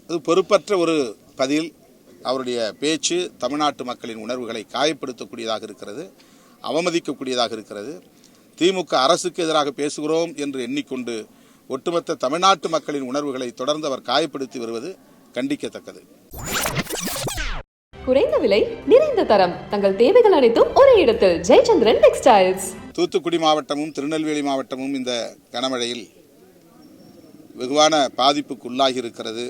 அது பொறுப்பற்ற ஒரு பதில். அவருடைய பேச்சு தமிழ்நாட்டு மக்களின் உணர்வுகளை காயப்படுத்தக்கூடியதாக இருக்கிறது, அவமதிக்கக்கூடியதாக இருக்கிறது. திமுக அரசுக்கு எதிராக பேசுகிறோம் என்று எண்ணிக்கொண்டு ஒட்டுமொத்த தமிழ்நாட்டு மக்களின் உணர்வுகளை தொடர்ந்து அவர் காயப்படுத்தி வருவது கண்டிக்கத்தக்கது. குறைந்த விலை, நிறைந்த தரம், தங்கள் தேவைகள் அனைத்தும் ஒரே இடத்தில். ஜெயச்சந்திரன் டெக்ஸ்டைல்ஸ். தூத்துக்குடி மாவட்டமும் திருநெல்வேலி மாவட்டமும் இந்த கனமழையில் வெகுவான பாதிப்புக்கு உள்ளாகி இருக்கிறது.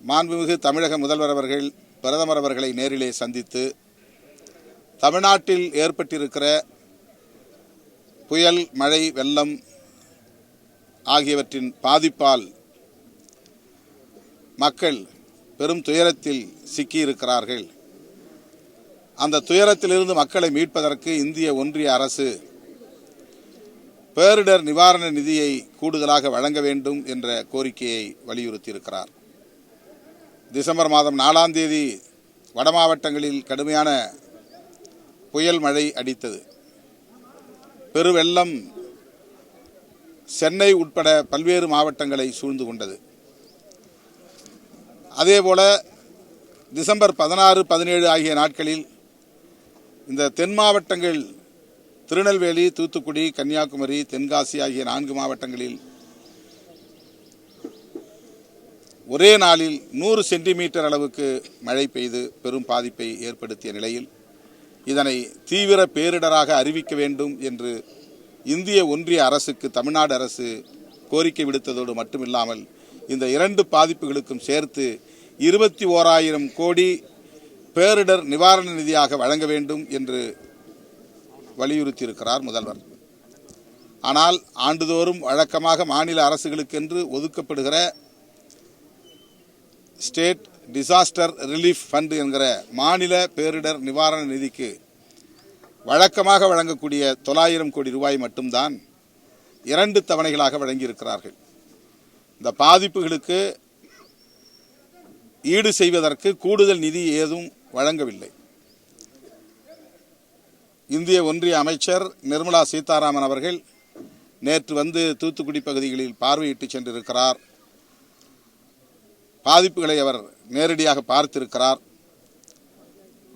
மாண்புமிகு தமிழக முதல்வர் அவர்கள் பிரதமர் அவர்களை நேரிலே சந்தித்து தமிழ்நாட்டில் ஏற்பட்டிருக்கிற புயல், மழை, வெள்ளம் ஆகியவற்றின் பாதிப்பால் மக்கள் பெரும் துயரத்தில் சிக்கியிருக்கிறார்கள். அந்த துயரத்திலிருந்து மக்களை மீட்பதற்கு இந்திய ஒன்றிய அரசு பேரிடர் நிவாரண நிதியை கூடுதலாக வழங்க வேண்டும் என்ற கோரிக்கையை வலியுறுத்தியிருக்கிறார். டிசம்பர் மாதம் 4ஆம் தேதி வட மாவட்டங்களில் கடுமையான புயல் மழை அடித்தது. பெருவெள்ளம் சென்னை உட்பட பல்வேறு மாவட்டங்களை சூழ்ந்து கொண்டது. அதேபோல டிசம்பர் 16, 17 ஆகிய நாட்களில் இந்த தென் மாவட்டங்கள் திருநெல்வேலி, தூத்துக்குடி, கன்னியாகுமரி, தென்காசி ஆகிய 4 மாவட்டங்களில் ஒரே நாளில் 100 சென்டிமீட்டர் அளவுக்கு மழை பெய்து பெரும் பாதிப்பை ஏற்படுத்திய நிலையில் இதனை தீவிர பேரிடராக அறிவிக்க வேண்டும் என்று இந்திய ஒன்றிய அரசுக்கு தமிழ்நாடு அரசு கோரிக்கை விடுத்ததோடு மட்டுமில்லாமல் இந்த 2 பாதிப்புகளுக்கும் சேர்த்து 21,000 கோடி பேரிடர் நிவாரண நிதியாக வழங்க வேண்டும் என்று வலியுறுத்தியிருக்கிறார் முதல்வர். ஆனால் ஆண்டுதோறும் வழக்கமாக மாநில அரசுகளுக்கென்று ஒதுக்கப்படுகிற ஸ்டேட் டிசாஸ்டர் ரிலீஃப் ஃபண்ட் என்கிற மாநில பேரிடர் நிவாரண நிதிக்கு வழக்கமாக வழங்கக்கூடிய 900 கோடி ரூபாய் மட்டும்தான் 2 தவணைகளாக வழங்கியிருக்கிறார்கள். இந்த பாதிப்புகளுக்கு ஈடு செய்வதற்கு கூடுதல் நிதி ஏதும் வழங்கவில்லை. இந்திய ஒன்றிய அமைச்சர் நிர்மலா சீதாராமன் அவர்கள் நேற்று வந்து தூத்துக்குடி பகுதிகளில் பார்வையிட்டு சென்றிருக்கிறார். பாதிப்புகளை அவர் நேரடியாக பார்த்திருக்கிறார்.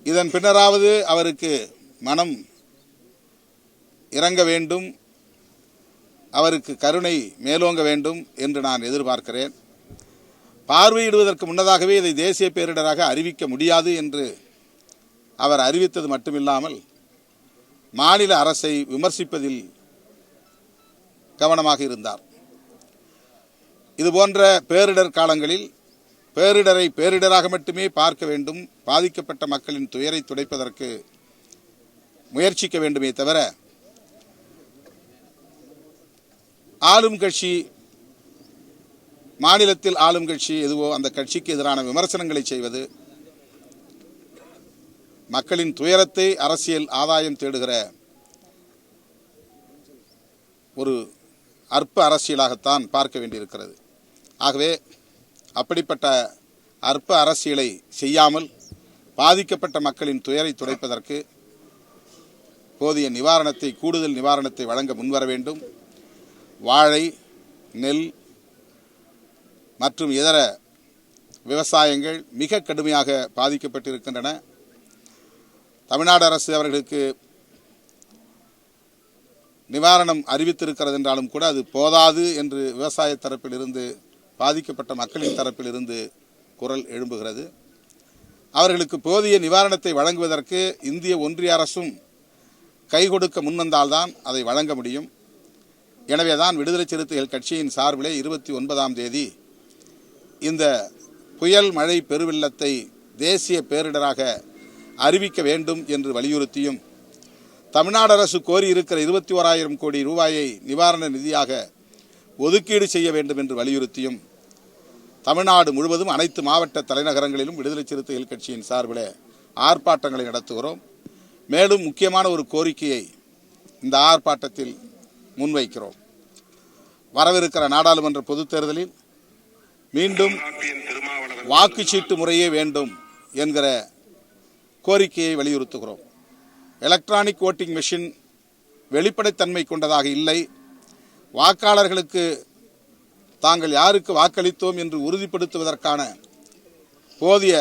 இதன் பின்னராவது அவருக்கு மனம் இறங்க வேண்டும், அவருக்கு கருணை மேலோங்க வேண்டும் என்று நான் எதிர்பார்க்கிறேன். பார்வையிடுவதற்கு முன்னதாகவே இதை தேசிய பேரிடராக அறிவிக்க முடியாது என்று அவர் அறிவித்தது மட்டுமில்லாமல் மாநில அரசை விமர்சிப்பதில் கவனமாக இருந்தார். இதுபோன்ற பேரிடர் காலங்களில் பேரிடரை பேரிடராக மட்டுமே பார்க்க வேண்டும், பாதிக்கப்பட்ட மக்களின் துயரை துடைப்பதற்கு முயற்சிக்க வேண்டுமே தவிர ஆளும் கட்சி, மாநிலத்தில் ஆளும் கட்சி எதுவோ அந்த கட்சிக்கு எதிரான விமர்சனங்களை செய்வது, மக்களின் துயரத்தை அரசியல் ஆதாயம் தேடுகிற ஒரு அற்ப அரசியலாகத்தான் பார்க்க வேண்டியிருக்கிறது. ஆகவே அப்படிப்பட்ட அற்ப அரசியலை செய்யாமல் பாதிக்கப்பட்ட மக்களின் துயரை துடைப்பதற்கு போதிய நிவாரணத்தை, கூடுதல் நிவாரணத்தை வழங்க முன்வர வேண்டும். வாழை, நெல் மற்றும் இதர விவசாயங்கள் மிக கடுமையாக பாதிக்கப்பட்டிருக்கின்றன. தமிழ்நாடு அரசு அவர்களுக்கு நிவாரணம் அறிவித்திருக்கிறது என்றாலும் கூட அது போதாது என்று விவசாய தரப்பில் இருந்து, பாதிக்கப்பட்ட மக்களின் தரப்பில் இருந்து குரல் எழும்புகிறது. அவர்களுக்கு போதிய நிவாரணத்தை வழங்குவதற்கு இந்திய ஒன்றிய அரசும் கை கொடுக்க முன்வந்தால்தான் அதை வழங்க முடியும். எனவேதான் விடுதலை சிறுத்தைகள் கட்சியின் சார்பிலே 29ஆம் தேதி இந்த புயல், மழை, பெருவெள்ளத்தை தேசிய பேரிடராக அறிவிக்க வேண்டும் என்று வலியுறுத்தியும் தமிழ்நாடு அரசு கோரியிருக்கிற 21,000 கோடி ரூபாயை நிவாரண நிதியாக ஒதுக்கீடு செய்ய வேண்டும் என்று வலியுறுத்தியும் தமிழ்நாடு முழுவதும் அனைத்து மாவட்ட தலைநகரங்களிலும் விடுதலை சிறுத்தைகள் கட்சியின் சார்பில் ஆர்ப்பாட்டங்களை நடத்துகிறோம். மேலும் முக்கியமான ஒரு கோரிக்கையை இந்த ஆர்ப்பாட்டத்தில் முன்வைக்கிறோம். வரவிருக்கிற நாடாளுமன்ற பொதுத் தேர்தலில் மீண்டும் வாக்குச்சீட்டு முறையே வேண்டும் என்கிற கோரிக்கையை வலியுறுத்துகிறோம். எலக்ட்ரானிக் ஓட்டிங் மெஷின் வெளிப்படைத்தன்மை கொண்டதாக இல்லை, வாக்காளர்களுக்கு தாங்கள் யாருக்கு வாக்களித்தோம் என்று உறுதிப்படுத்துவதற்கான போதிய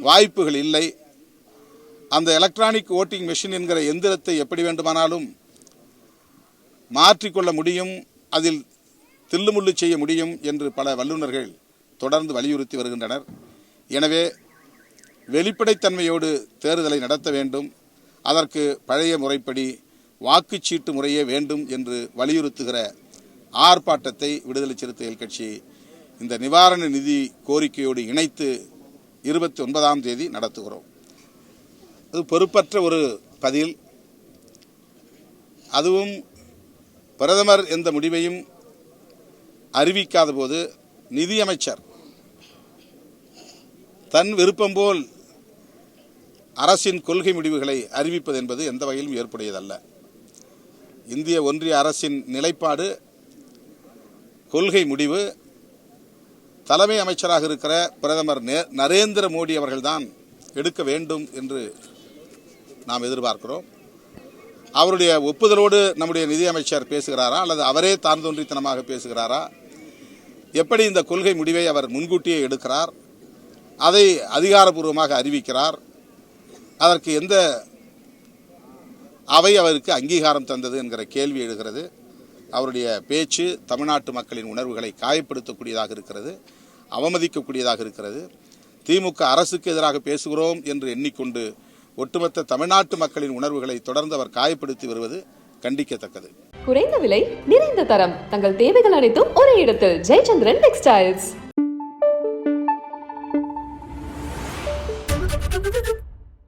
வாய்ப்புகள் இல்லை. அந்த எலக்ட்ரானிக் ஓட்டிங் மெஷின் என்கிற எந்திரத்தை எப்படி வேண்டுமானாலும் மாற்றிக்கொள்ள முடியும், அதில் தில்லுமுள்ளு செய்ய முடியும் என்று பல வல்லுநர்கள் தொடர்ந்து வலியுறுத்தி வருகின்றனர். எனவே வெளிப்படைத்தன்மையோடு தேர்தலை நடத்த வேண்டும், அதற்கு பழைய முறைப்படி வாக்குச்சீட்டு முறையே வேண்டும் என்று வலியுறுத்துகிற ஆர்ப்பாட்டத்தை விடுதலை சிறுத்தைகள் கட்சி இந்த நிவாரண நிதி கோரிக்கையோடு இணைத்து 29ஆம் தேதி நடத்துகிறோம். அது பொறுப்பற்ற ஒரு பதில். அதுவும் பிரதமர் எந்த முடிவையும் அறிவிக்காத போது நிதியமைச்சர் தன் விருப்பம் போல் அரசின் கொள்கை முடிவுகளை அறிவிப்பது என்பது எந்த வகையிலும் ஏற்புடையதல்ல. இந்திய ஒன்றிய அரசின் நிலைப்பாடு, கொள்கை முடிவு தலைமை அமைச்சராக இருக்கிற பிரதமர் நரேந்திர மோடி அவர்கள்தான் எடுக்க வேண்டும் என்று நாம் எதிர்பார்க்கிறோம். அவருடைய ஒப்புதலோடு நம்முடைய நிதியமைச்சர் பேசுகிறாரா அல்லது அவரே தான் தோன்றித்தனமாக பேசுகிறாரா? எப்படி இந்த கொள்கை முடிவை அவர் முன்கூட்டியே எடுக்கிறார், அதை அதிகாரப்பூர்வமாக அறிவிக்கிறார், அதற்கு எந்த அவை அவருக்கு அங்கீகாரம் தந்தது என்கிற கேள்வி எழுகிறது. அவருடைய பேச்சு தமிழ்நாட்டு மக்களின் உணர்வுகளை காயப்படுத்தக்கூடியதாக இருக்கிறது, அவமதிக்கக்கூடியதாக இருக்கிறது. திமுக அரசுக்கு எதிராக பேசுகிறோம் என்று எண்ணிக்கொண்டு ஒட்டுமொத்த தமிழ்நாட்டு மக்களின் உணர்வுகளை தொடர்ந்து அவர் காயப்படுத்தி வருவது கண்டிக்கத்தக்கது. குறைந்த விலை, நிறைந்த தரம், தங்கள் தேவைகள் அனைத்தும் ஒரே இடத்தில். ஜெயச்சந்திரன் டெக்ஸ்டைல்ஸ்.